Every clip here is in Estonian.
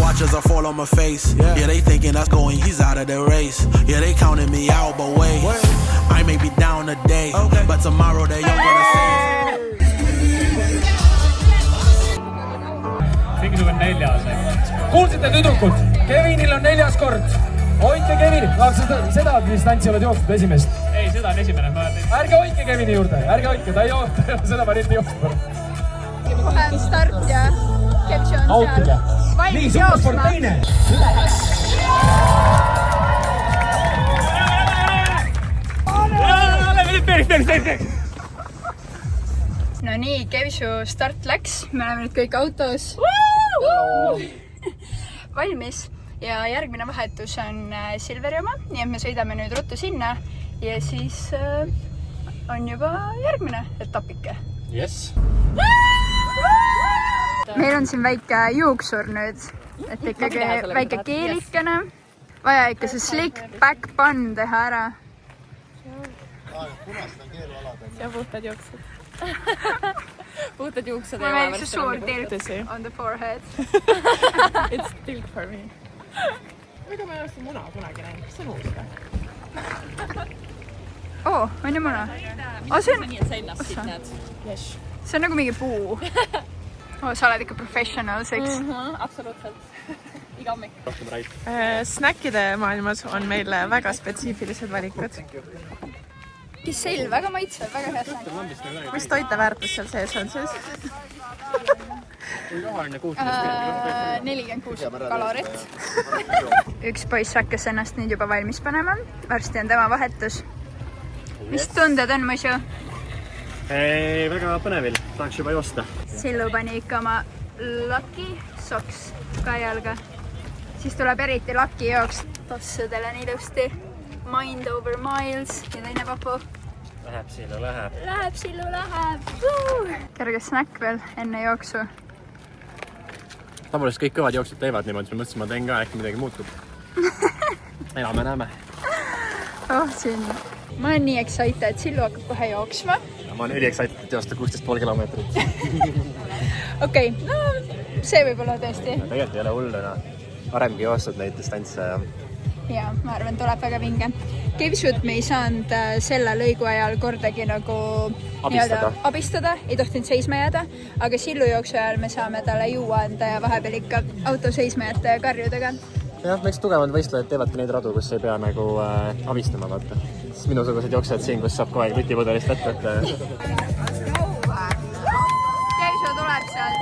Watch as I fall on my face. Yeah, they thinking that's going, he's out of the race. Yeah, they counted me out, but wait. I may be down today, but tomorrow they all gonna say. Mingisugune 4. Kuulsite tüdrukud, Kevinil on 4. kord. Hoidke Kevini, seda distantsi oled jooksnud esimest. Ei, seda on esimene. Ärge hoidke Kevini juurde, ärge hoidke, ta ei jookta, seda ma nüüd ei jooksnud. Kohe on start ja Kevši on Autige. seal valmis jooksma. No nii, Kevšu start läks, me oleme nüüd kõik autos. Valmis ja järgmine vahetus on Silveri oma, nii et me sõidame nüüd ruttu sinna ja siis on juba järgmine etapike. Yes. Meil on siin väike juuksur nüüd, et ikkagi väike keelikene. Vaja ikka see slick back bun teha ära. Ja puhtad juuksed. Puhtad juuksed ei ole see suur tilk on the forehead. It's tilk for me. Ega ma ei oleks muna kunagi näinud. See on uus või? Oo, on ju muna? See on nagu mingi puu. Sa oled ikka professional seks. Absoluutselt. Iga hommik. Snackide maailmas on meil väga spetsiifilised valikud. Kissel, väga maitsev, väga hea snack. Mis toiteväärtus seal sees on siis? 46 kalorit. Üks poiss hakkas ennast nüüd juba valmis panema. Varsti on tema vahetus. Mis tunded on, Mõsu? Väga põnevil, tahaks juba joosta. Sillu pani ikka oma Lucky Socks ka jalga. Siis tuleb eriti Lucky jooks tossudele nii ilusti. Mind over miles ja teine papu. Läheb, Sillu läheb. Läheb, Sillu läheb. Kerge snack veel enne jooksu. Tavaliselt kõik kõvad jooksud teevad niimoodi, ma mõtlesin, ma teen ka, äkki midagi muutub. Elame näeme. Siin. Ma olen nii excited, Sillu hakkab kohe jooksma. Ma olen üli excited, et joosta 16,5 kilomeetrit. Okei, no see võib olla tõesti. Tegelikult ei ole hulluna. Varemgi joostud neid distantse. Ja, ma arvan, tuleb väga vinge. Kevšut me ei saanud selle lõigu ajal kordagi nagu abistada. Ei tohtinud seisma jääda, aga Sillu jooksu ajal me saame talle juua anda ja vahepeal ikka auto seisma jätta ja karjudega. Jah, miks tugevad võistlejad teevadki neid radu, kus ei pea nagu abistama, vaata. Siis minusugused jooksjad siin, kus saab kogu aeg lutipudelist võtta. Kevšu tuleb sealt.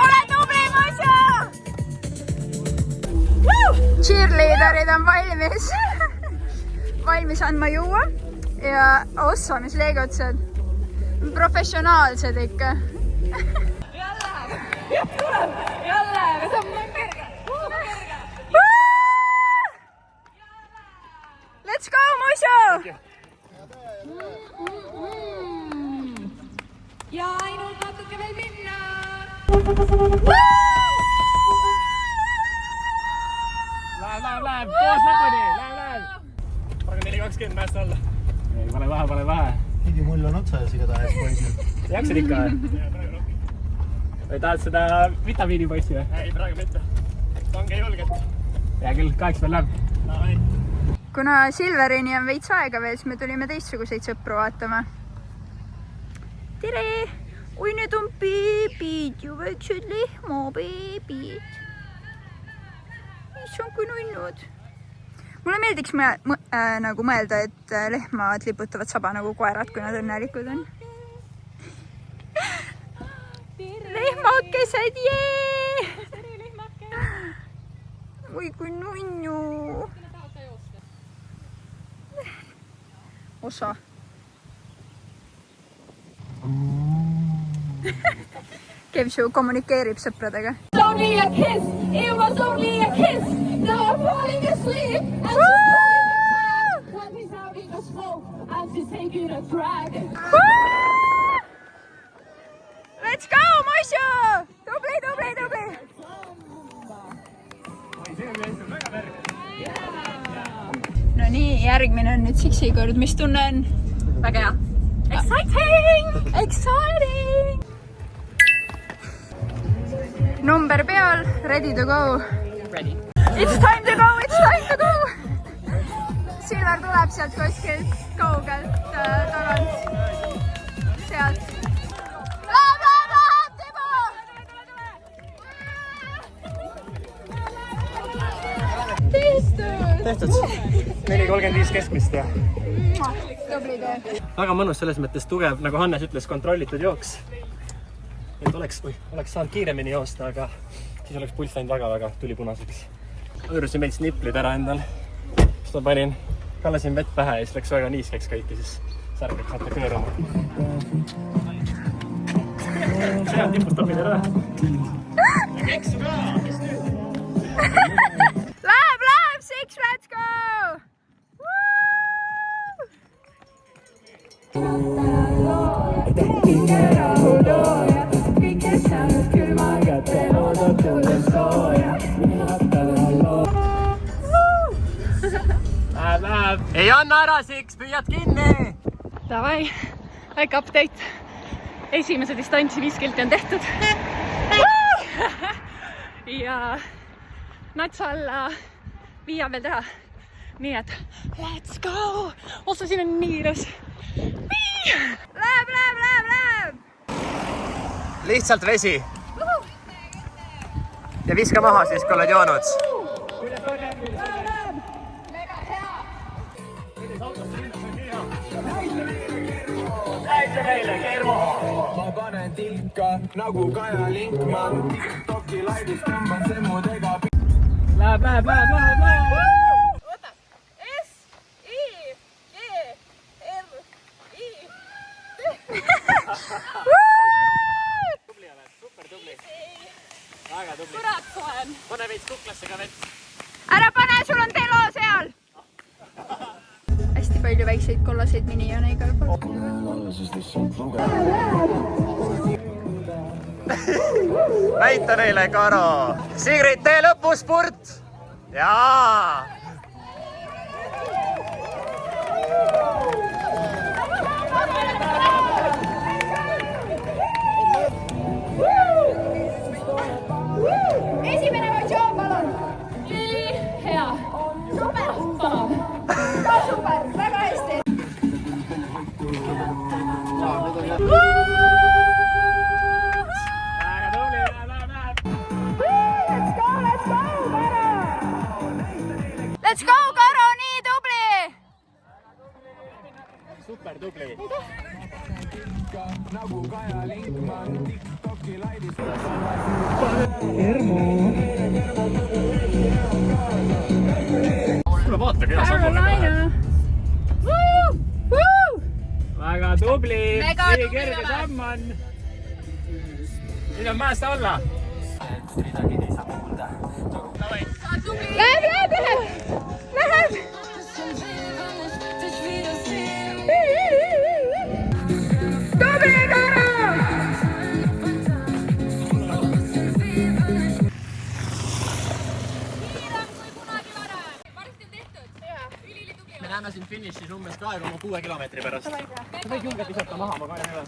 Ole tubli, Mõsu! Cheerleaderid on valmis. Valmis andma juua ja ossa, mis leegutsed. Professionaalsed ikka. Jälle, aga see on kerge. Let's go, Mõsu! Ja ainult natuke veel minna. Läheb, koos lõpuni, läheb. Aga 4.20 mäest alla. Ei, pane vahe. Higi mull on otsas igatahes poisil. Jaksid ikka või? Või tahad seda vitamiinipoissi või? Ei, praegu mitte. Pange julgelt. Hea küll, 8 veel läheb. Kuna Silverini on veits aega veel, siis me tulime teistsuguseid sõpru vaatama. Tere! Oi, need on beebid ju, väiksed lehmabeebid. Issand, kui nunnud. Mulle meeldiks nagu mõelda, et lehmad liputavad saba nagu koerad, kui nad õnnelikud on. Lehmakesed, jee! Oi, kui nunnu. Osa. Kevšu kommunikeerib sõpradega. Only a kiss, it was only a kiss. Now I'm falling asleep. Let's go, Mõsu! Tubli! No nii, järgmine on nüüd Siksi kord, mis tunne on? Väga hea. Exciting! Exciting! Number peal, ready to go. Ready. It's time to go, it's time to go! Silver tuleb sealt kuskilt kaugelt tagant. Sealt. Läheb, Timo! Tehtud. 4.35 keskmist ja Tubli töö. väga mõnus selles mõttes tugev, nagu Hannes ütles, kontrollitud jooks. Et oleks saanud kiiremini joosta, aga siis oleks pulss läinud väga tulipunaseks. Hõõrusin veits niplid ära endal. Siis ma kallasin vett pähe ja siis läks väga niiskeks kõik ja siis särg läks natuke kõõruma. See on tipust topid ära. Ja keksu ka! Läheb, Six, let's go! Ei anna ära, Six, püüad kinni! Davai, väike update. Esimese distantsi 5 kilti on tehtud. Ja nats alla 5 on veel teha. Nii et let's go! Ossa, siin on nii ilus. Läheb! Lihtsalt vesi. Ja viska maha siis, kui oled joonud. Ma panen tilka nagu Kaja Linkman. TikToki laivis tõmban semudega. Läheb. Oota. S-I-G-R-I. Tubli oled, super tubli. Väga tubli. Kurat olen. Pane veits kuklasse ka vett. Ära pane, sul on telo seal! Hästi palju väikseid kollaseid minione igal pool. Näita neile, Karo! Sigrid, tee lõpuspurt! Jaa! Esimene emotsioon, palun! Hea. Super! Ka super, väga hästi! Väga tubli, läheb. Let's go, Karo, nii tubli! Super tubli. Nagu Kaja Linkman. TikToki laivis. Kuule, vaata, keda sammule väga tubli. Mega nii tubli kerge oled. samm on. Nüüd on mäest alla. Läheb! Tubli, Karo! Me näeme siin finišis umbes 2,6 kilomeetri pärast. Sa võid julgelt visata maha, ma kajan üle.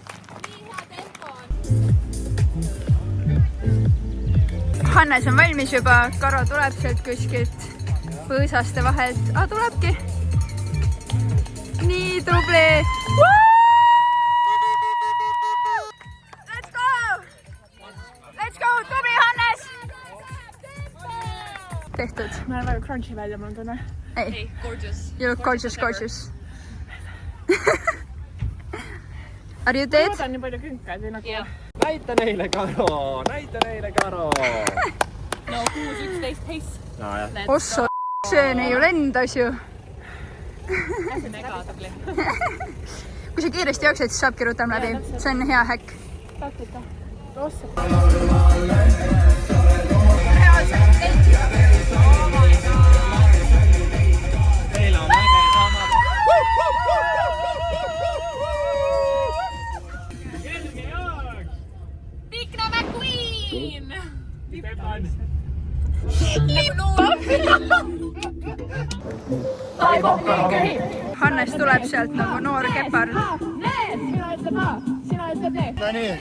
Hannes on valmis juba, Karo tuleb sealt kuskilt põõsaste vahelt. Tulebki. Nii tubli. Let's go! Let's go, tubli Hannes! Tehtud. Ma olen väga crunchy välja, mul on tunne. Ei, Gorgeous. you look gorgeous. Are you dead? Oodan nii palju künkaid või nagu... Näita neile, Karo! No, 6-11 pace. No, jah. Ossa, see ju lendas ju. Mega tubli. Kui sa kiiresti jooksed, siis saabki rutem läbi. See on hea häkk. Taktika. Rossa. Teil on äge sama. Kerge jooks! Tikna McQueen! Stefan! Nagu noor. Hannes tuleb sealt nagu noor kepard. No nii.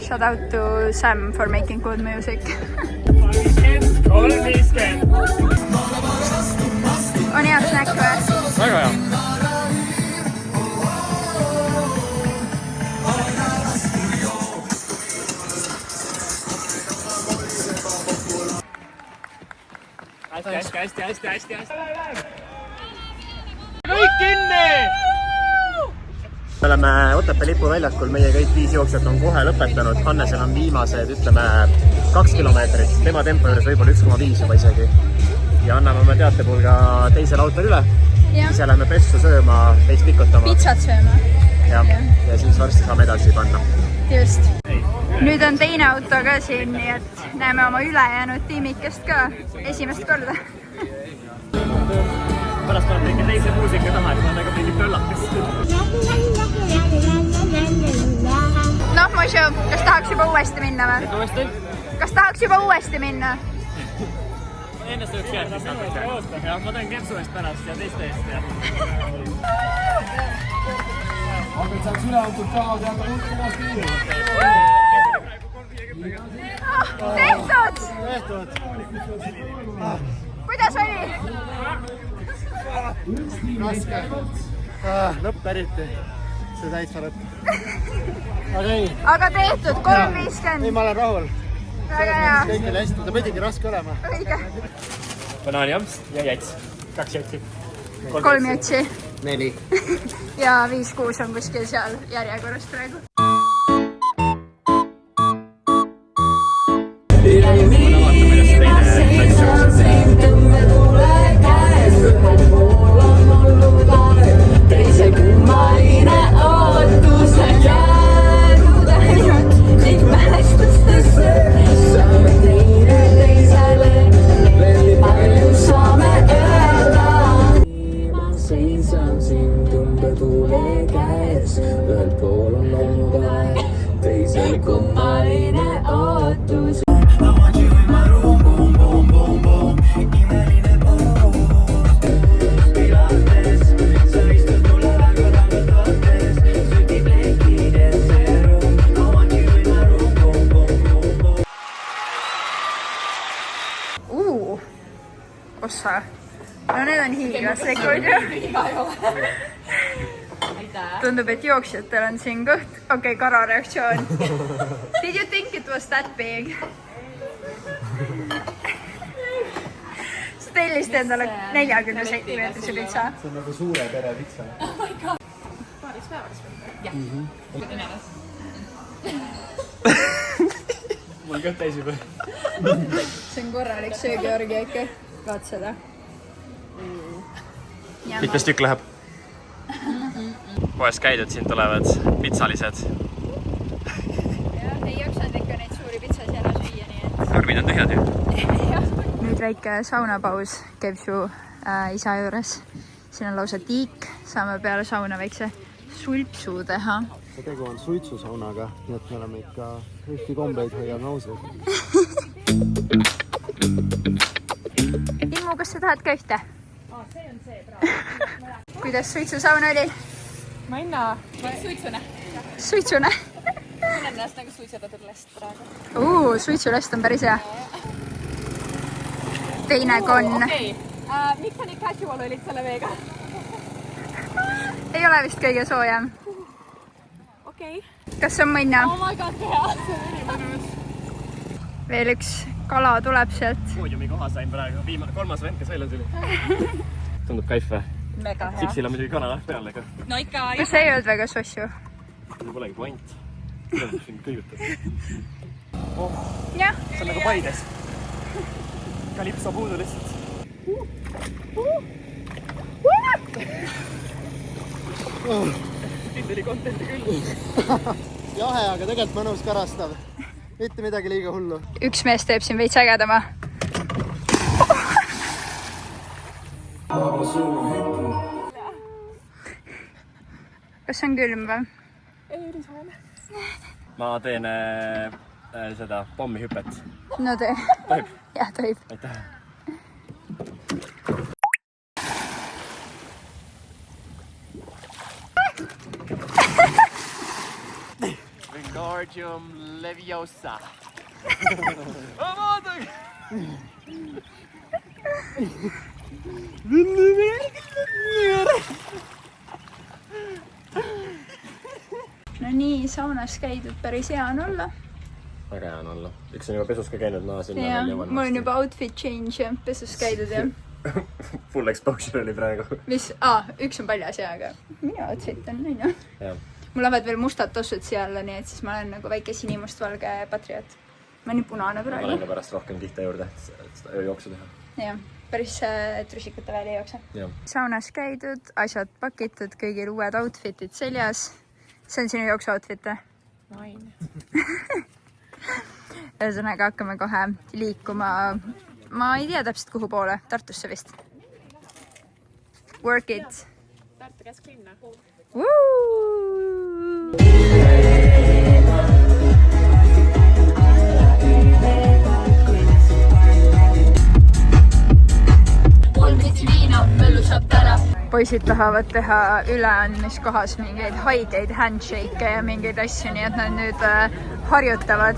Shout out to Sam for making good music. On hea snäkk või? Väga hea. Hästi. Kõik kinni! Me oleme Otepää lipuväljakul, meie kõik 5 jooksjat on kohe lõpetanud. Hannesel on viimased, ütleme, 2 kilomeetrit. Tema tempo juures võib-olla 1,5 juba isegi. Ja anname oma teatepulga teisele autole üle. Ise lähme pessu sööma, teist pikutama. Pitsat sööma. Ja siis varsti saame edasi panna. Just. Nüüd on teine auto ka siin, nii et näeme oma ülejäänud tiimikest ka esimest korda. Pärast paneb mingi teise muusika taha, et ma nagu mingit õllakest. Noh, Mošu, kas tahaks juba uuesti minna või? Uuesti? Kas tahaks juba uuesti minna? Ennast üks järgmist natuke. Ja ma teen kempsu eest pärast ja teiste eest. Aga saaks üle antud ka teada ultimas kiiri. Tehtud! Kuidas oli? Raske. Lõpp eriti. See täitsa lõpp. Aga ei. Aga tehtud, 3.50. Ei, ma olen rahul. Väga hea. Kõik oli hästi. Ta pidigi raske olema. Õige. Banaanijamps ja jäts. 2 jätsi. 3 jätsi. 4. Ja 5-6 on kuskil seal järjekorras praegu. Ossa. No need on hiiglaslikud ju. Tundub, et jooksjatel on siin kõht. Okei, Kara reaktsioon. Did you think it was that big? Sa tellisid endale 40 sentimeetrise pitsa. See on nagu suure pere pitsa. Oh my god. Paaris päevaks või? Jah. Mul kõht täis juba. See on korralik söögiorgi ikka. Vaat seda. Mitmes tükk läheb? Poes käidud, siin tulevad pitsalised. Ei jaksanud ikka neid suuri pitsasid ära süüa, nii et... Korvid on tühjad ju. Nüüd väike saunapaus Kevšu isa juures. Siin on lausa tiik. Saame peale sauna väikse sulpsu teha. See tegu on suitsusaunaga, nii et me oleme ikka ühti kombeid hoiame ausad. Immu, kas sa tahad ka ühte? See on see praegu. Kuidas suitsusaun oli? Ma ei näe. Suitsune. Suitsune? Mul on ennast nagu suitsetatud lest praegu. Suitsulest on päris hea. Teine konn. Okei. Miks sa nii casual olid selle veega? Ei ole vist kõige soojem. Okei. Kas on mõnna? Oh my god, hea. See on ülimõnus. Veel üks kala tuleb sealt. Poodiumi koha sain praegu. 3. vend, kes välja tuli. Tundub kaif või? Mega hea. Sipsil on muidugi kananahk peal, ega? No ikka. Kas see ei olnud väga sossu? Mul polegi point. Tuleb siin kõigutab. Jah. See on nagu Paides. Kalipso puudu lihtsalt. Tinderi kontenti küll. Jahe, aga tegelikult mõnus karastav. Mitte midagi liiga hullu. Üks mees teeb siin veits ägedama. kas see on külm või? ma teen seda pommihüpet. No tee. Tohib? Jah, tohib. Aitäh. Wingardium Leviosa. No nii, saunas käidud, päris hea on olla. Väga hea on olla. Üks on juba pesus ka käinud, ma sinna Ja, veel jõuan. mul on juba outfit change ja pesus käidud ja... Full exposure oli praegu. Mis? Üks on paljas ja, aga minu outfit on ju. Jah. Mul lähevad veel mustad tossud siia alla, nii et siis ma olen nagu väike sinimustvalge patrioot. Ma olen nii punane Ma praegu. lähen ka pärast rohkem kihte juurde, et seda ööjooksu teha. Jah, päris trusikute veel ei jookse. Jah. Saunas käidud, asjad pakitud, kõigil uued outfitid seljas. See on sinu jooksu outfit või? Naine. Ühesõnaga hakkame kohe liikuma, ma ei tea täpselt kuhu poole, Tartusse vist. Work it! Tartu kesklinna. Poisid tahavad teha üleandmiskohas mingeid haigeid handshake'e ja mingeid asju, nii et nad nüüd harjutavad.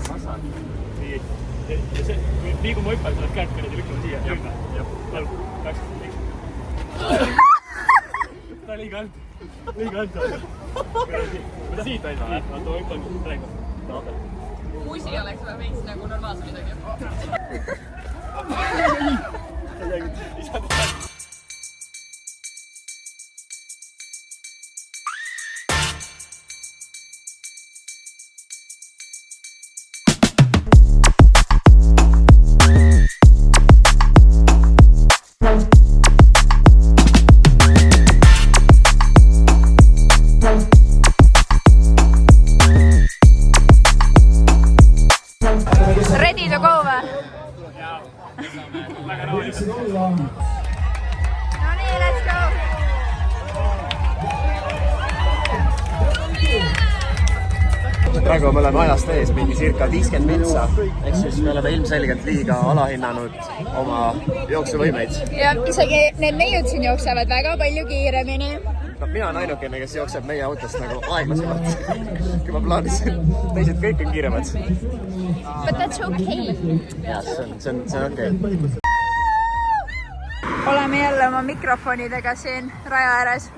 Nii kui ma hüppan, sa oled käed kõrdi lükkama siia. Jah. 3, 2, 1. Ta liiga ant. Liiga ant. Mida siit aina? Oota, ma hüppan praegu. Musi oleks või veits nagu normaalse midagi. Ready to go või? No nii, let's go! Praegu me oleme ajast ees mingi circa 50 mintsa. Ehk siis me oleme ilmselgelt liiga alahinnanud oma jooksuvõimeid. Ja isegi need neiud siin jooksevad väga palju kiiremini. No, mina on ainukene, kes jookseb meie autost nagu aeglasemalt. Kui ma plaanisin. Teised kõik on kiiremad. But that's okay. Ja, see on okei. Oleme jälle oma mikrofonidega siin raja ääres.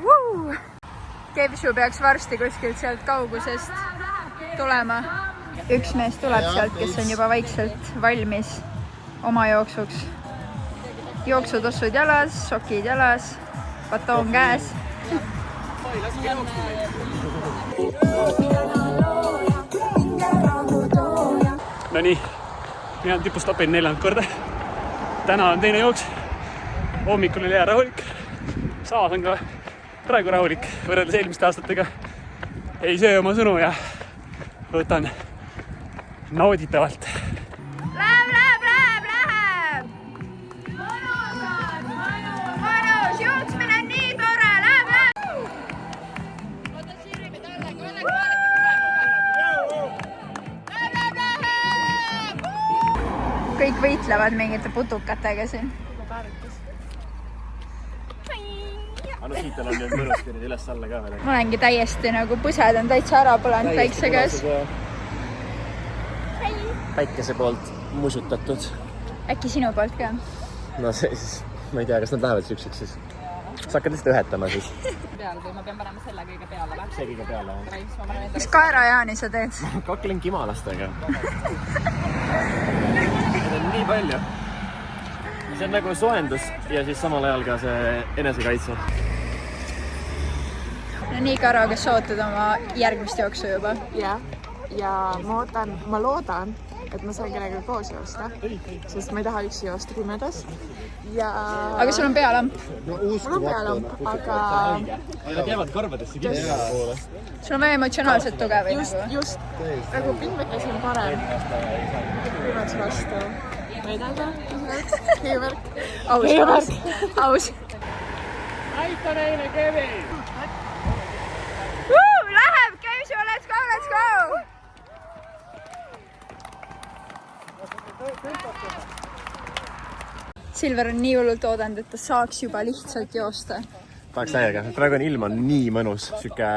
Kevšu peaks varsti kuskilt sealt kaugusest tulema. Üks mees tuleb sealt, kes on juba vaikselt valmis oma jooksuks. Jooksutossud jalas, sokid jalas, batoon käes. No nii, mina tipust opin 4. korda. Täna on teine jooks. Hommikul oli hea rahulik. Saas on ka praegu rahulik võrreldes eelmiste aastatega. Ei söö oma sõnu ja võtan nauditavalt. Läheb! Mõnus, jooksmine on nii tore, läheb! Kõik võitlevad mingite putukatega siin. Aga siit on nüüd mõnus kõrdi üles alla ka veel. Ma olengi täiesti nagu põsed on täitsa ära põlanud päikse käes. Päikese poolt musutatud. Äkki sinu poolt ka? No siis, ma ei tea, kas nad lähevad sükseks siis. Sa hakkad lihtsalt ühetama siis. Peale või ma pean panema selle kõige peale või? See kõige peale. Mis kaerajaani sa teed? Kaklen kimalastega. Need on nii palju. See on nagu soendus ja siis samal ajal ka see enesekaitse. No nii, Karo, kas sa ootad oma järgmist jooksu juba? Ja ma loodan, et ma saan kellega koos joosta, sest ma ei taha üksi joosta pimedas. Aga sul on pealamp? Mul on pealamp, aga... Nad jäävad karvadesse kindlasti poole. Sul on väga emotsionaalselt tugev või nagu? Just, nagu pingvekesi on parem pimeduse vastu. Ma ei tea, kõigevärk. Aus. Aita neile, Kevin! Läheb, Kevin, let's go, let's go! Silver on nii hullult oodanud, et ta saaks juba lihtsalt joosta. Tahaks täiega. Praegu on ilm on nii mõnus. Süke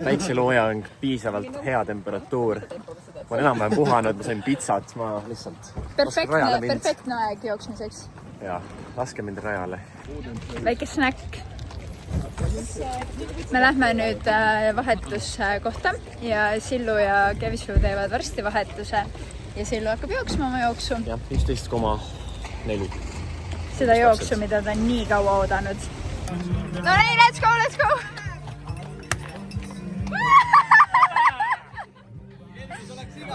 päikseloojang, piisavalt hea temperatuur. Ma olen enam-vähem puhanud, ma sain pitsat, ma lihtsalt... Perfektne aeg jooksmiseks. Jaa, laske mind rajale. Väike snäkk. Me lähme nüüd vahetuskohta ja Sillu ja Kevisu teevad varsti vahetuse ja Sillu hakkab jooksma oma jooksu. Jah, 11,4. Seda jooksu, mida ta on nii kaua oodanud. No nii, let's go, let's go!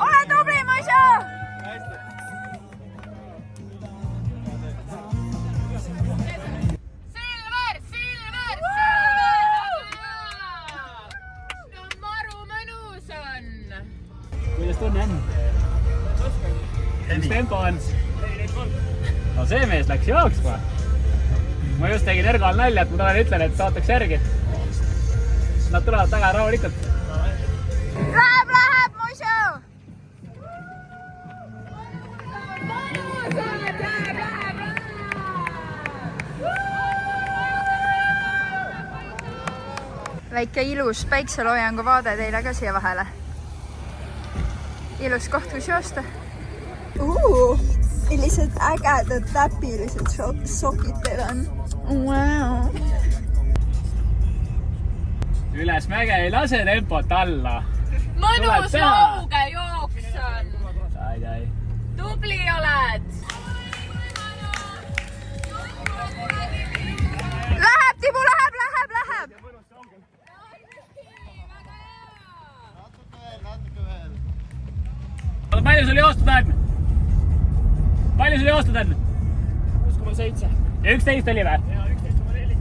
Ole tubli, Maisa! Silver! No maru mõnus on! Kuidas tunne on? Mis tempo on? No see mees läks jooksma. Ma just tegin Ergal nalja, et ma talle ütlen, et saataks järgi. Nad tulevad taga rahulikult. Läheb, Moisu! Väike ilus päikseloojangu vaade teile ka siia vahele. Ilus koht, kus joosta. Millised ägedad täpilised sokid teil on. Wow. Üles mäge ei lase tempot alla. Mõnus lauge jooks on. Ai. Tubli oled. Läheb, Tibu, läheb. Palju sul joostud on? Palju sul joostud on? 6,7. Ja 11 oli või? Jaa, 11,4.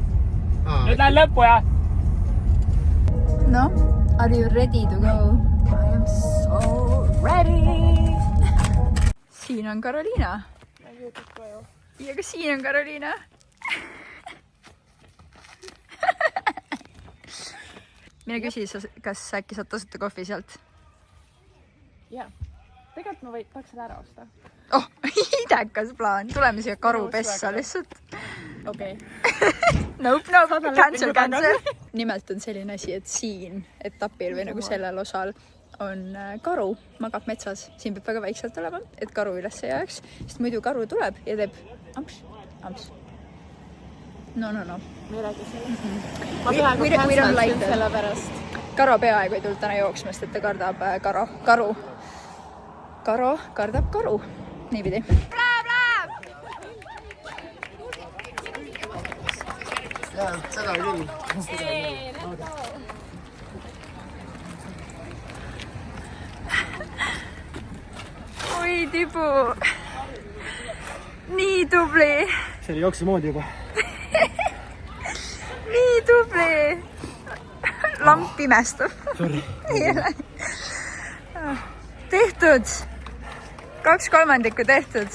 Nüüd lähen lõppu, jah? No, are you ready to go? I am so ready! Siin on Karoliina. Ja ka siin on Karoliina. Mine küsi, kas äkki saad tasuta kohvi sealt? Jaa. Tegelikult ma tahaks seda ära osta. Oh, idekas plaan. Tuleme siia karupessa lihtsalt. Okei. Nope, cancel. Nimelt on selline asi, et siin etapil või nagu sellel osal on karu, magab metsas. Siin peab väga väikselt olema, et karu üles ei jääks, sest muidu karu tuleb ja teeb amps. No. Ma ei räägi sellest. Ma peaaegu cancelsin selle pärast. Karo peaaegu ei tulnud täna jooksmast, et ta kardab karu. Karo kardab karu. Niipidi. Läheb! Jaa, seda küll. Oi, Tibu. Nii tubli. See oli jooksu moodi juba. Nii tubli. Lamp pimestab. Sorry. Tehtud. 2/3 tehtud.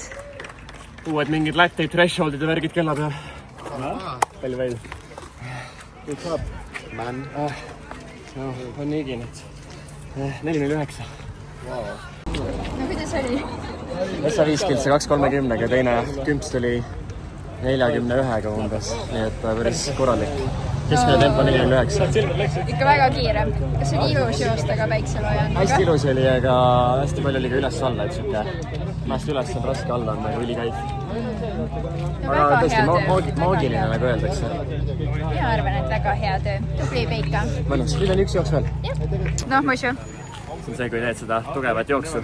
Uued mingid lat-tape thresholdid ja värgid kella peal. Palju veel? Kõik saab. Man. No, on niigi nüüd. 4.09. No kuidas oli? Essa 5 2.30-ga, teine kümps tuli 41-ga umbes, nii et päris korralik. Keskmine tempo 4.09. Ikka väga kiire. Kas oli ilus joosta ka päikseloojanguga? Hästi ilus oli, aga hästi palju oli ka üles-alla, et siuke mäest üles on raske alla on nagu ülikäif. Aga tõesti maagiline, nagu öeldakse. Mina arvan, et väga hea töö. Tubli Peika. Mõnus, nüüd on üks jooks veel. Noh, Moisu. See on see, kui teed seda tugevat jooksu.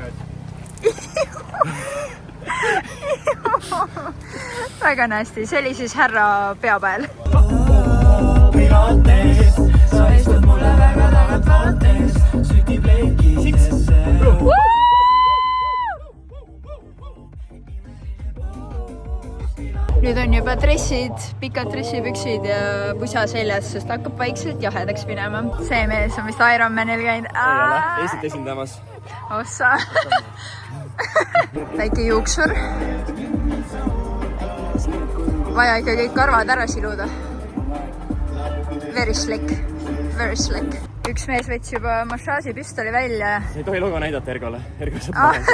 Väga nästi. See oli siis härra peapäel. Sa istud mulle väga tagant vaates, sütib leikidesse. Nüüd on juba dressid, pikad dressipüksid ja pusa seljas, sest hakkab vaikselt jahedaks minema. See mees on vist Ironmanil käinud. Ei ole, Eestit esindamas. Ossa. Väike juuksur. Vaja ikka kõik karvad ära siluda. Very slick, very slick. Üks mees võttis juba massaažipüstoli välja. Ei tohi logo näidata Ergole. Ergo saab parem.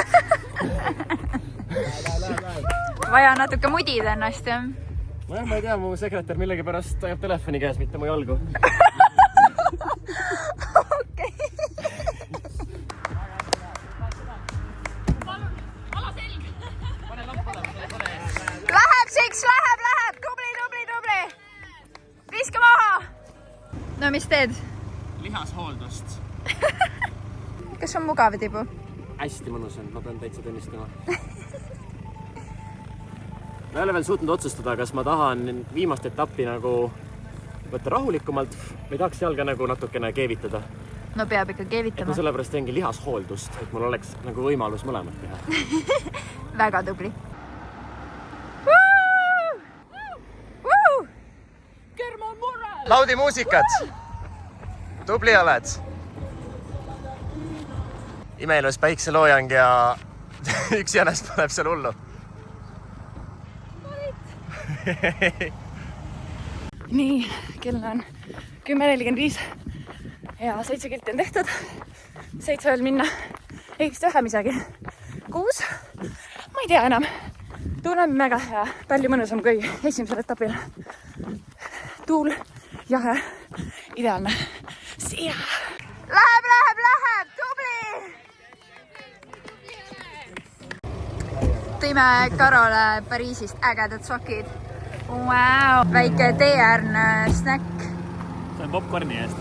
Vaja natuke mudida ennast, jah? Ma ei tea, mu sekretär millegi pärast ajab telefoni käes, mitte mu jalgu. Okei. Läheb siks, läheb. Tubli. Viska maha. No mis teed? Lihashooldust. Kas on mugav tibu? Hästi mõnus on, ma pean täitsa tunnistama. Ma ei ole veel suutnud otsustada, kas ma tahan viimast etappi nagu võtta rahulikumalt või tahaks jalga nagu natukene keevitada. No peab ikka keevitama. Ma sellepärast teengi lihashooldust, et mul oleks nagu võimalus mõlemat teha. Väga tubli. Laudi muusikat! Tubli oled! Imeilus päikseloojang ja üks jänes paneb seal hullu. Nii, kell on 10:45 ja 7 kilti on tehtud. 7 veel minna. Ei vist vähe midagi. 6? Ma ei tea enam. Tuul on mega hea. Palju mõnusam kui esimesel etapil. Tuul, jahe, ideaalne. Siia! Läheb, tubli! Tõime Karole Pariisist ägedad sokid. Wow. Väike teeäärne snäkk. See on popcorni eest.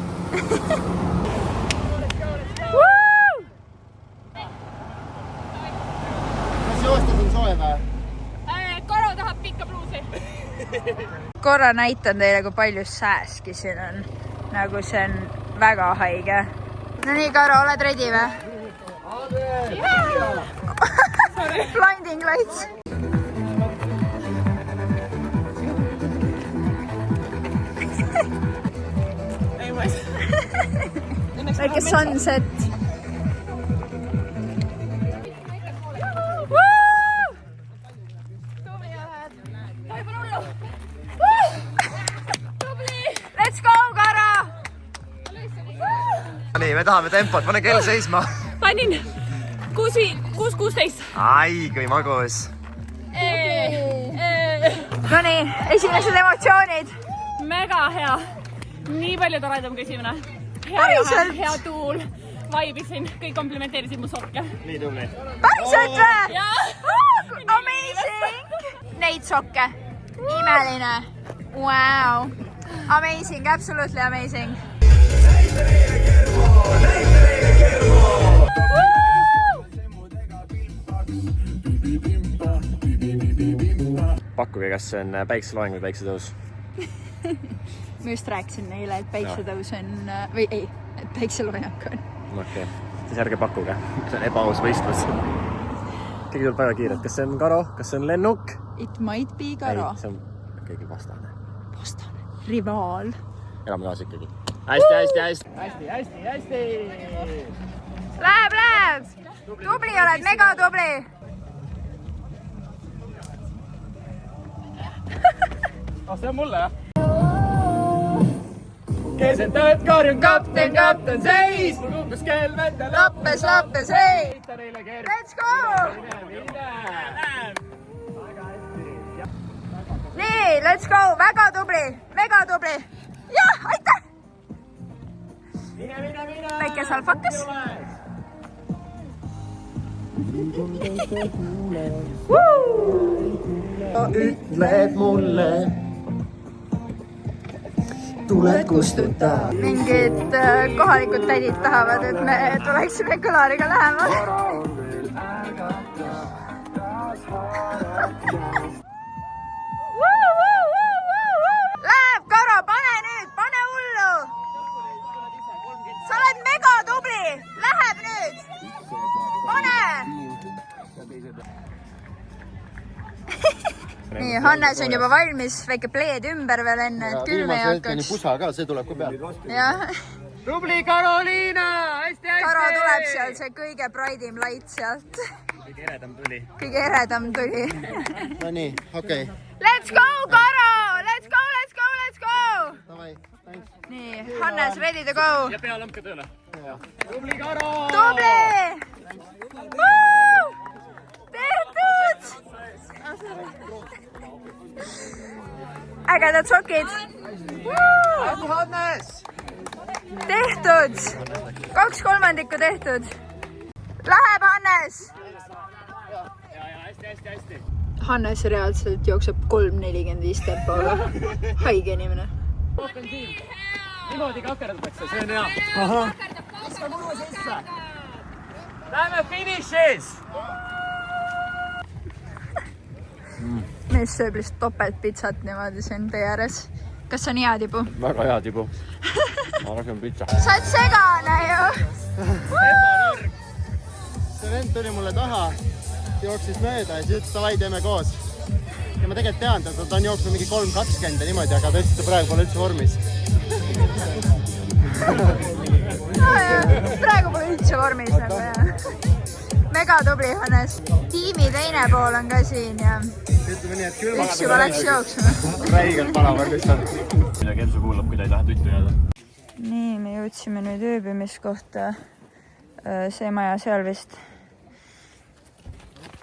Kas joostes on soe või? Karo tahab pikka pluusi. Korra näitan teile, kui palju sääski siin on. Nagu see on väga haige. No nii, Karo, oled ready või? Blinding lights. Väike sunset. Let's go, Karo! Nii, me tahame tempot, pane kell seisma. Panin 6:16. Ai, kui magus. No nii, esimesed emotsioonid. Mega hea. Nii palju toredam kui esimene. Päriselt? Hea tuul. Vaibisin. Kõik komplimenteerisid mu sokke. Nii tubli. Päriselt või? Jaa. Amazing! Neid sokke. Imeline. Wow. Amazing, absolutely amazing. Pakkuge, kas see on päikseloeng või päiksetõus? Ma just rääkisin neile, et päiksetõus on, või ei, et päikseloojang on. Okei, siis ärge pakkuge. See on ebaaus võistlus. Keegi tuleb väga kiirelt. Kas see on Karo? Kas see on lennuk? It might be Karo. Ei, see on keegi vastane. Vastane. Rivaal. Elame taas ikkagi. Hästi! Läheb! Tubli oled, mega tubli! See on mulle, jah? Keset ööd karjun kapten, seis! Mul kumbus kell vette Lappes, hei! Let's go! Nii, let's go! Väga tubli! Jah, aitäh! Väike salfakas. Ütled mulle, tuled kustuta. Mingid kohalikud tädid tahavad, et me tuleksime kõlariga lähemale. Läheb, Karo, pane nüüd, pane hullu! Sa oled mega tubli! Läheb nüüd! Pane! Nii, Hannes on juba valmis, väike pleed ümber veel enne, et külm ei hakkaks. Pusa ka, see tuleb ka peale. Jah. Tubli Karoliina! Hästi! Karo tuleb seal, see kõige praidim lait sealt. Kõige eredam tuli. No nii, okei. Let's go, Karo! Let's go! Davai, thanks. Hannes, ready to go! Ja pealamp ka tööle. Tubli! Tehtud! Ägedad sokid! Tehtud! 2/3 tehtud! Läheb, Hannes! Hästi. Hannes reaalselt jookseb 3:45 tempoga. Haige inimene. Niimoodi kakerdatakse, see on hea. Lähme finišis! Mees sööb lihtsalt topeltpitsat niimoodi siin tee ääres. Kas on hea tibu? Väga hea tibu. Ma arvan, pitsa. Sa oled segane ju! see vend tuli mulle taha, jooksis mööda ja siis ütles, davai, teeme koos. Ja ma tegelikult tean, et ta on jooksnud mingi 3:20 ja niimoodi, aga ta ütles, et praegu pole üldse vormis. Praegu pole üldse vormis nagu jah. Mega tubli, Hannes. Tiimi teine pool on ka siin ja Ütleme nii, et üks juba läks jooksma. räigelt palavar lihtsalt. Mida Kelsu kuulab, kui ta ei taha tuttu jääda. Nii, me jõudsime nüüd ööbimiskohta. See maja seal vist.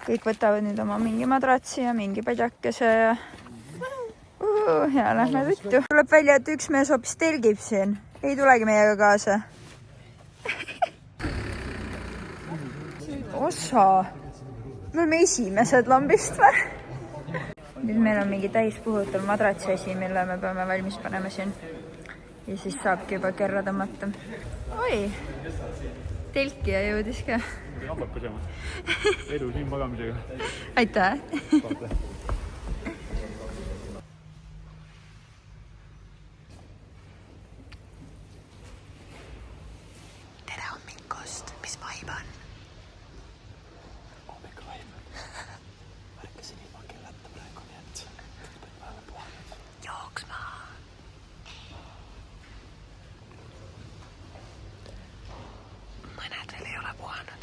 Kõik võtavad nüüd oma mingi madratsi ja mingi padjakese ja lähme tuttu. Tuleb välja, et üks mees hoopis telgib siin. Ei tulegi meiega kaasa. Osa. Me oleme esimesed lambist või? Nüüd meil on mingi täispuhutav madratsi asi, mille me peame valmis panema siin. Ja siis saabki juba kerra tõmmata. Oi, telkija jõudis ka. Hakkab pesema. Edu siin magamisega. Aitäh. Tere hommikust, mis vaib on? Hommikul vaib. Ärkasin ilma kellata praegu, nii et ma olen puhanud. Jooksma. Mõned veel ei ole puhanud.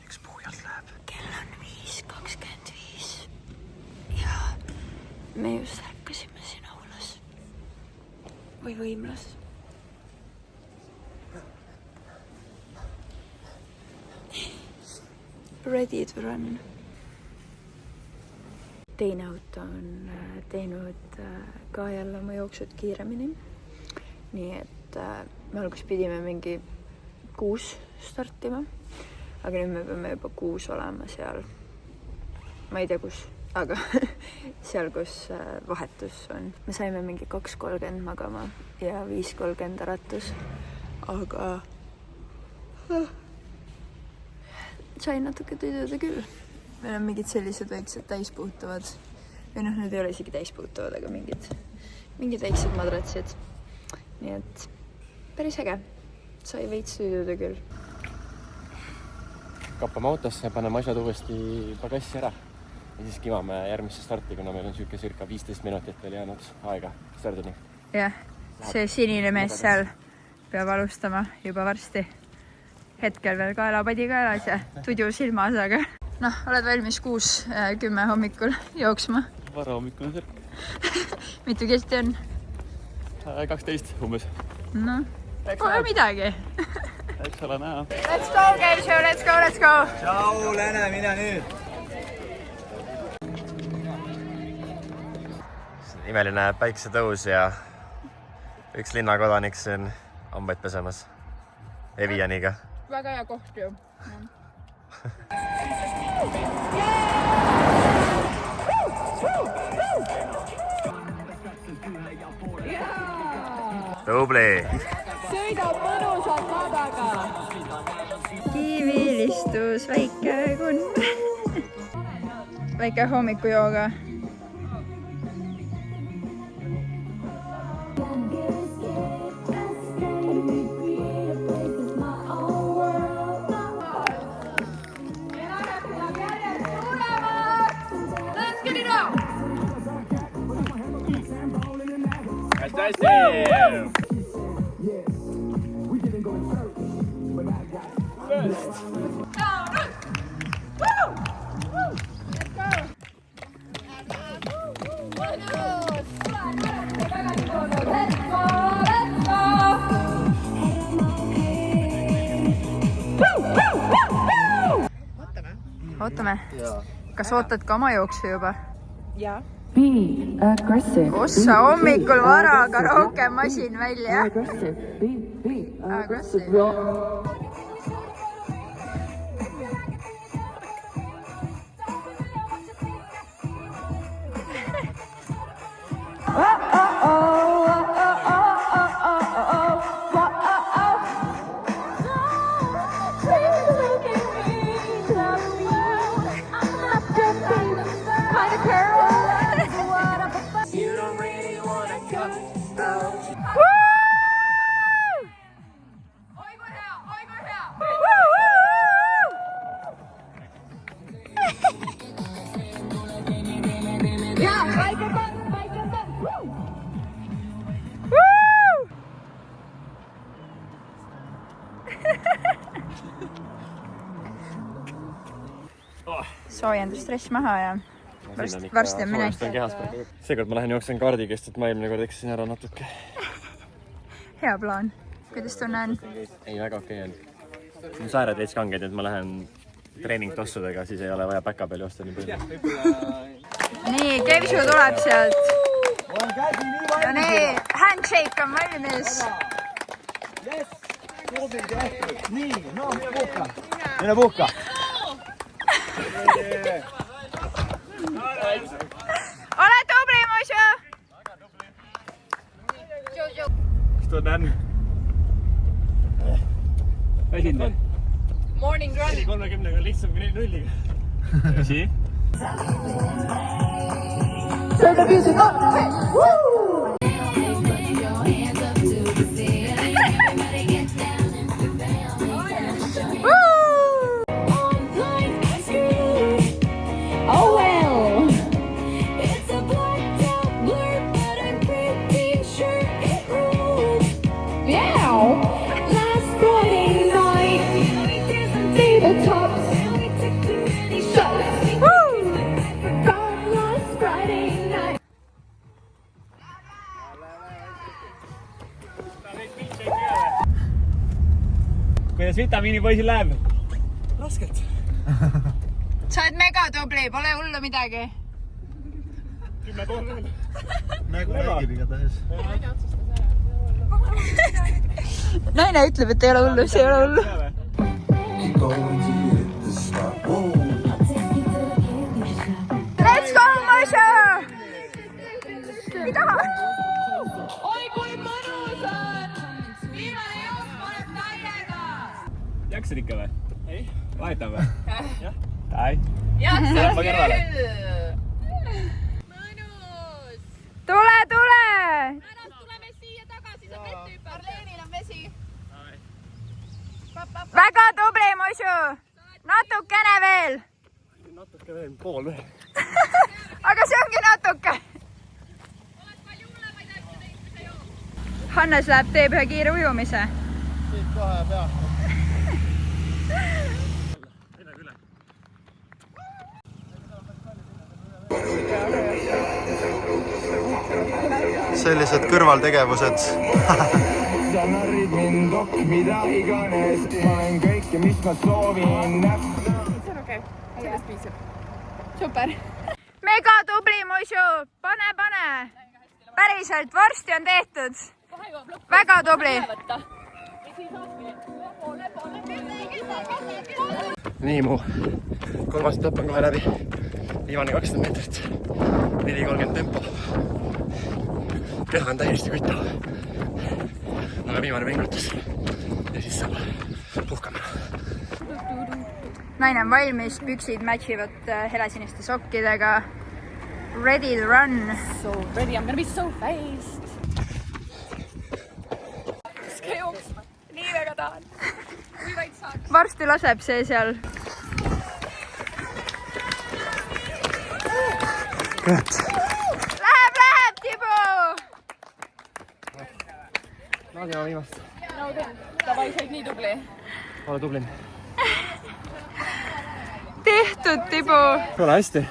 Üks puhjalt läheb. Kell on 5:25 ja me just ärkasime siin aulas või võimlas. Ready to run. Teine auto on teinud ka jälle oma jooksud kiiremini. Nii et me alguses pidime mingi 6 startima, aga nüüd me peame juba 6 olema seal. Ma ei tea kus, aga seal, kus vahetus on. Me saime mingi 2:30 magama ja 5:30 äratus, aga sain natuke tüdruda küll. Meil on mingid sellised väiksed täispuutuvad. Või noh, need ei ole isegi täispuutuvad, aga mingid väiksed madratsid. Nii et päris äge. Sai veits tüdruda küll. Kappame autosse, paneme asjad uuesti pagassi ära. Ja siis kimame järgmisse starti, kuna meil on circa 15 minutit veel jäänud aega stardini. Jah, see sinine mees seal peab alustama juba varsti. Hetkel veel kaelapadi kaelas ja tudju silmas, aga noh, oled valmis 6:10 hommikul jooksma? Vara hommikul on särk. Mitu kilti on? 12 umbes. No, pole midagi. Eks ole näha. Let's go, game show, let's go! Tšau, Lääne, mine nüüd! Imeline päiksetõus ja üks linnakodanik siin hambaid pesemas Evianiga. Väga hea koht ju. Tubli! Sõidab mõnusalt laadaga. Kiivil istus väike kunn. Väike hommikujooga. ootame. Kas ootad ka oma jooksu juba? Jaa. Kus sa hommikul vara karaoke masin välja? Aggressive. Soojendusstress maha ja varsti on minek. Seekord ma lähen jooksen kaardi kest, et ma eelmine kord eksisin ära natuke. Hea plaan. Kuidas tunne on? Ei, väga okei on. Mu sääred veits kanged, et ma lähen treeningtossudega, siis ei ole vaja päka peal joosta nii palju. Nii, Kevsu tuleb sealt. Ja nii, handshake on valmis. Nii, no mine puhka. Ole tubli, Mosu! Mis tunne on? Väsinud on? Morning run. 30-ga on lihtsam kui 4-0-ga. Tõsi? Turn the music up! Woo! Kuidas vitamiinipoisil läheb? Raskelt. Sa oled mega tubli, pole hullu midagi. 10 pool veel. Nägu räägib igatahes. Naine ütleb, et ei ole hullu, see ei ole hullu. Let's go, Mosu! Mida? Oi, kui mõnus on! Viimane joos paneb naljega! Jaksid ikka või? Ei. Vahetan või? Jah. Ai. Jaksid Läheb ma kõrvale. Mõnus! Tule! Pärast tuleme siia tagasi, sa vette hüppad. Marleenil on vesi. Väga tubli, Mosu! Natukene veel! Natuke veel, pool veel. Aga see ongi natuke. Hannes läheb, teeb ühe kiire ujumise. Siit kohe pea. Sellised kõrvaltegevused. Sa narrid mind ok, mida iganes. Ma olen kõike, mis ma soovin. See on okei, sellest piisab. Super. Mega tubli, Mosu! Pane! Päriselt, varsti on tehtud. Väga tubli. Nii, mu kolmas etapp on kohe läbi. Viimane 200 meetrit. 4:30 tempo. Keha on täiesti küttav. Aga viimane pingutus. Ja siis saab puhkama. Naine on valmis, püksid matchivad helesiniste sokkidega. Ready to run. So ready, I'm gonna be so fast. Laske jooksma. Nii väga tahan. Kui vaid saaks. Varsti laseb see seal. Läheb, Tibu! Naadima viimast. Davai, sa olid nii tubli. Ole tubli. Tehtud, Tibu! Kuule, hästi.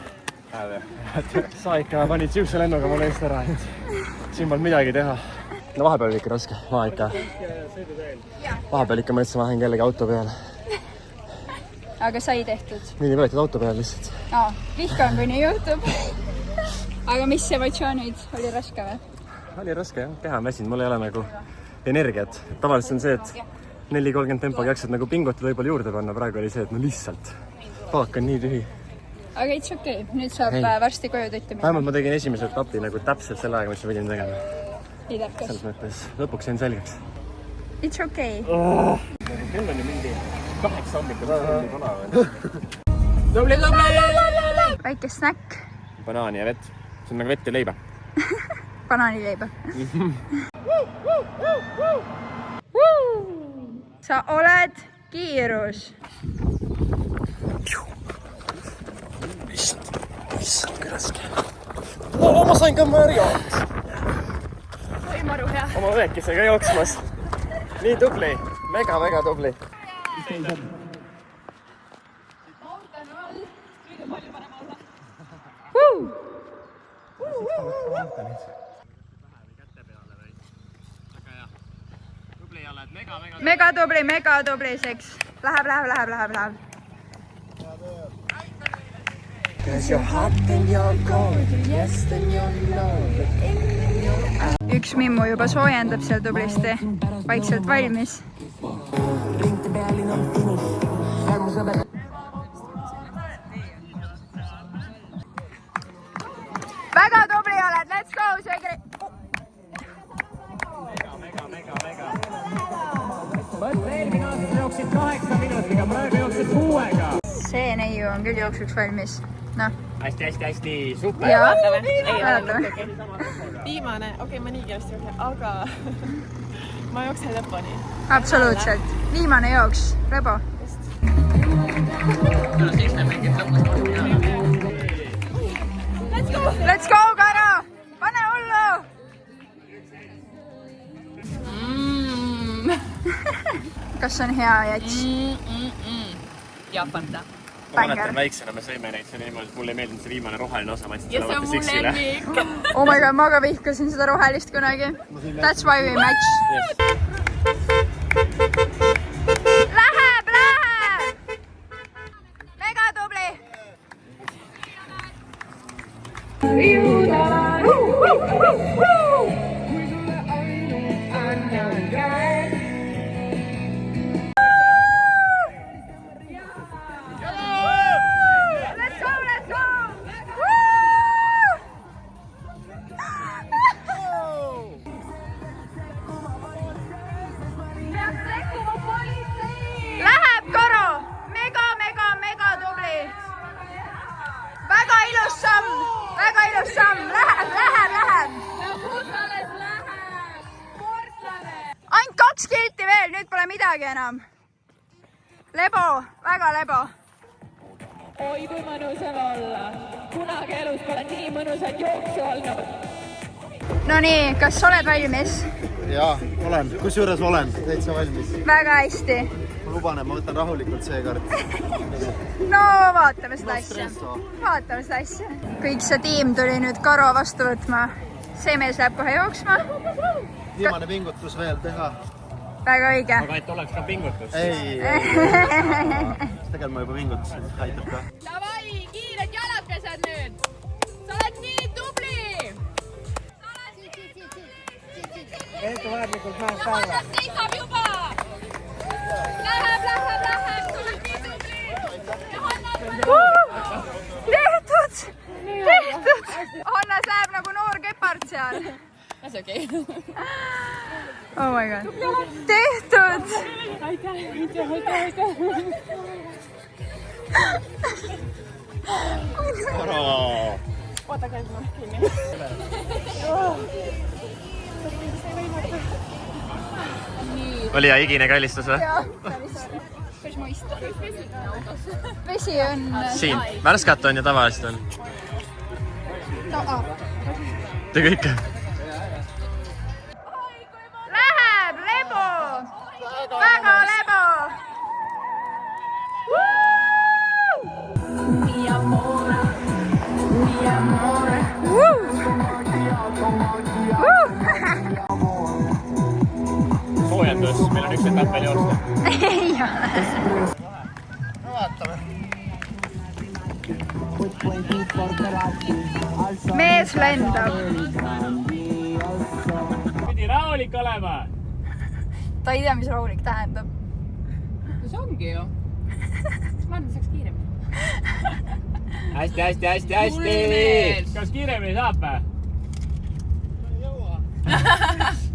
Sa ikka panid siukse lennuga mulle eest ära, et siin polnud midagi teha. No vahepeal oli ikka raske. Vahepeal ikka mõtlesin, ma lähen kellegi auto peale. aga sai tehtud. Nii võetud auto peal lihtsalt. Vihkan, kui nii juhtub. Aga mis emotsioonid? Oli raske või? Oli raske jah, keha on väsinud, mul ei ole nagu energiat. Tavaliselt on see, et 4.30 tempoga jaksad nagu pingutada, võib-olla juurde panna. Praegu oli see, et no lihtsalt paak on nii tühi. Aga it's okei, nüüd saab varsti koju tütti minna. Vähemalt ma tegin esimese etapi nagu täpselt selle aega, mis ma pidin tegema. Liiderkas. Selles mõttes lõpuks jäin selgeks. It's okei. Kell on ju mingi 8 hommikul. Tubli! Väike snäkk. Banaani ja vett. See on nagu vett ja leiba. Banaanileiba. Sa oled kiirus. Issand, kui raske. Ma sain ka märjalt. Oi, maru hea. Oma õekesega jooksmas. Nii tubli. Mega tubli. Mega tubli seks. Läheb. Üks mimmu juba soojendab seal tublisti. Vaikselt valmis. Väga tubli oled, let's go, Segri! Eelmine aasta jooksid 8 minutiga, praegu jooksid 6-ga. See neiu on küll jooksuks valmis. Noh. Hästi, super. Jaa, vaatame. Viimane, okei, ma nii kiiresti jooksen, aga ma jooksen lõpuni. Absoluutselt. Viimane jooks. Rebo. Let's go, Karo! Pane hullu! Kas on hea jats? Ja Fanta. Ma mäletan väiksena, me sõime neid, see oli niimoodi, et mulle ei meeldinud see viimane roheline osa, ma andsin selle vaata Sixile. Oh my god, ma ka vihkasin seda rohelist kunagi. That's why we match. Läheb! Mega tubli! Läheb, Karo! Mega tubli! Väga ilus samm! Läheb! Ainult 2 kilti veel, nüüd pole midagi enam. Lebo, väga lebo. Oi, kui mõnus on olla. Kunagi elus pole nii mõnusat jooksu olnud. No nii, kas oled valmis? Jaa, olen. Kusjuures olen täitsa valmis. Väga hästi. Ma luban, et ma võtan rahulikult seekord. No vaatame seda asja. Kõik see tiim tuli nüüd Karo vastu võtma. See mees läheb kohe jooksma. Viimane pingutus veel teha. Väga õige. Aga et oleks ka pingutus. Ei. Tegelikult ma juba pingutusin, aitab ka. Davai, kiired jalakesed nüüd. Sa oled nii tubli. Eetu väärlikult näed päeva. Seisab juba. Läheb. Sa oled nii tubli. Tehtud! Hannes läheb nagu noor kepard seal. That's okei. Oh my god. Tehtud! Aitäh. Oota, käib ma kinni. Oli hea higine kallistus või? Jah, päris moist. Vesi on... Siin, värskat on ja tavaliselt on. Te kõike. Läheb, lebo! Väga lebo! Soojendus, meil on üks etapp veel joosta. Ei ole. vaatame. mees lendab. Pidi rahulik olema. Ta ei tea, mis rahulik tähendab. see ongi ju. ma arvan, et saaks kiiremini. Hästi. Kas kiiremini saab või?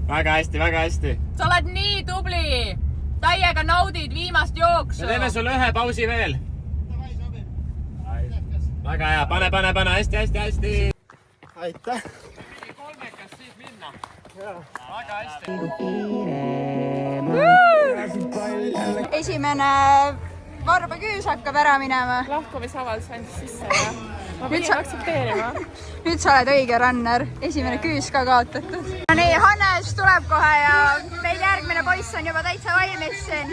Väga hästi. sa oled nii tubli. Täiega naudid viimast jooksu. Me teeme sulle ühe pausi veel. Väga hea, pane, hästi. Aitäh. Kolmekas siis minna. Väga hästi. Esimene varbaküüs hakkab ära minema. Lahkumisavaldus andis sisse ja ma pidin aktsepteerima. Nüüd sa oled õige runner. Esimene küüs ka kaotatud. No nii, Hannes tuleb kohe ja meil järgmine poiss on juba täitsa valmis siin.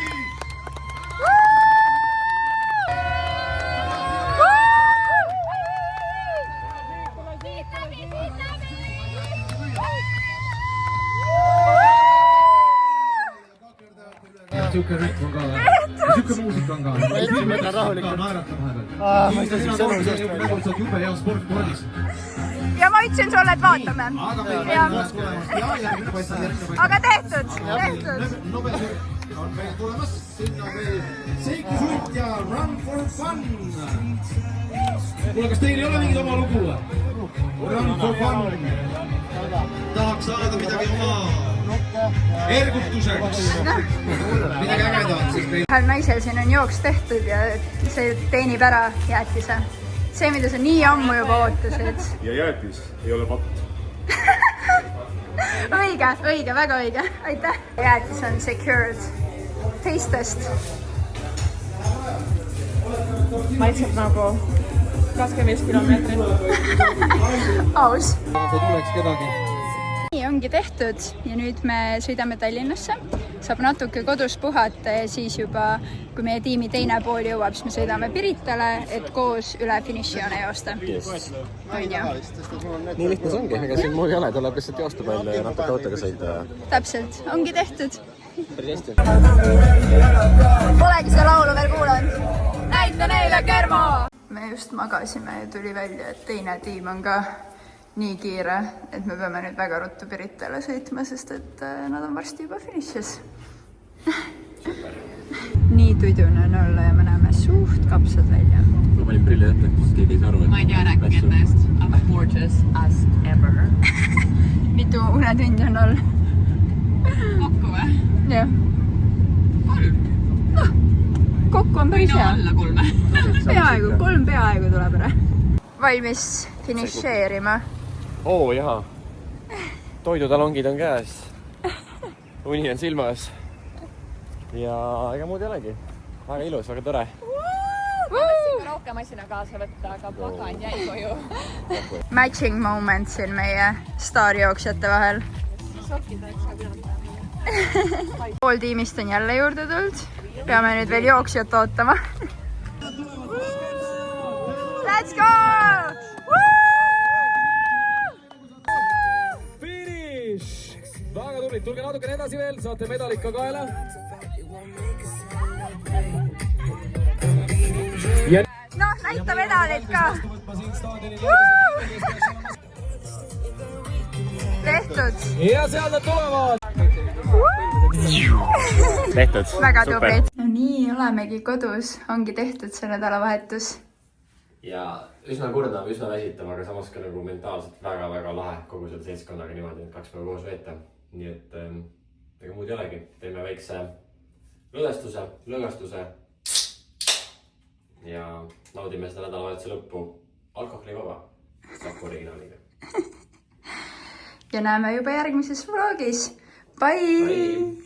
Siuke rütm on ka või? Siuke muusika on ka või? Ma ütlesin, et on rahulikult. Ma ei saa siis sõnu sest välja. Nagu sa oled jube hea sportkoordis. Ja ma ütlesin sulle, et vaatame. Aga tehtud. Nobelsõrk on meil tulemas. Sinna veel seikusuit ja Run for Fun. Kuule, kas teil ei ole mingid oma lugu? Run for Fun. Tahaks saada midagi oma ergutuseks. Midagi ägedat. Ühel naisel siin on jooks tehtud ja see teenib ära jäätise. See, mida sa nii ammu juba ootasid. Ja jäätis ei ole patt. Õige, väga õige. Aitäh. Jäätis on secured. Taste test. Maitseb nagu 25 kilomeetrit. Aus. See tuleks kedagi. Nii ongi tehtud ja nüüd me sõidame Tallinnasse. Saab natuke kodus puhata ja siis juba, kui meie tiimi teine pool jõuab, siis me sõidame Piritale, et koos üle finišijoone joosta. On ju? Nii lihtne see ongi, ega siin muud ei ole, tuleb lihtsalt joosta palju ja natuke autoga sõida. Täpselt, ongi tehtud. Päris hästi. Polegi seda laulu veel kuulanud. Näita neile Kermo! Me just magasime ja tuli välja, et teine tiim on ka nii kiire, et me peame nüüd väga ruttu Piritale sõitma, sest et nad on varsti juba finišis. Nii tudune on olla ja me näeme suht kapsad välja. Ma panin prilli ette, keegi ei saa aru, et ma ei tea rääkida endast. I'm gorgeous as ever. Mitu unetundi on all? Kokku või? Jah. 3. Kokku on päris hea. Alla 3. Peaaegu, 3 peaaegu tuleb ära. Valmis finišeerima. Oo jaa, toidutalongid on käes, uni on silmas ja ega muud ei olegi. Väga ilus, väga tore. Ma võtsin rohkem asina kaasa võtta, aga pagan jäi koju. Matching moment siin meie staarjooksjate vahel. Pool tiimist on jälle juurde tulnud. Peame nüüd veel jooksjat ootama. Let's go! Väga tublit, tulge natukene edasi veel, saate medalid ka kaela. No, näita medalid ka. Tehtud. Ja seal nad tulevad. Tehtud. Väga tublit. No nii, olemegi kodus. Ongi tehtud see nädalavahetus. Ja üsna kurdav, üsna väsitav, aga samas ka nagu mentaalselt väga-väga lahe kogu selle seltskonnaga niimoodi 2 päeva koos veeta. Nii et ega muud ei olegi. Teeme väikse lõõgastuse ja naudime seda nädalavahetuse lõppu alkoholivaba Saku originaaliga. Ja näeme juba järgmises vlogis. Bye!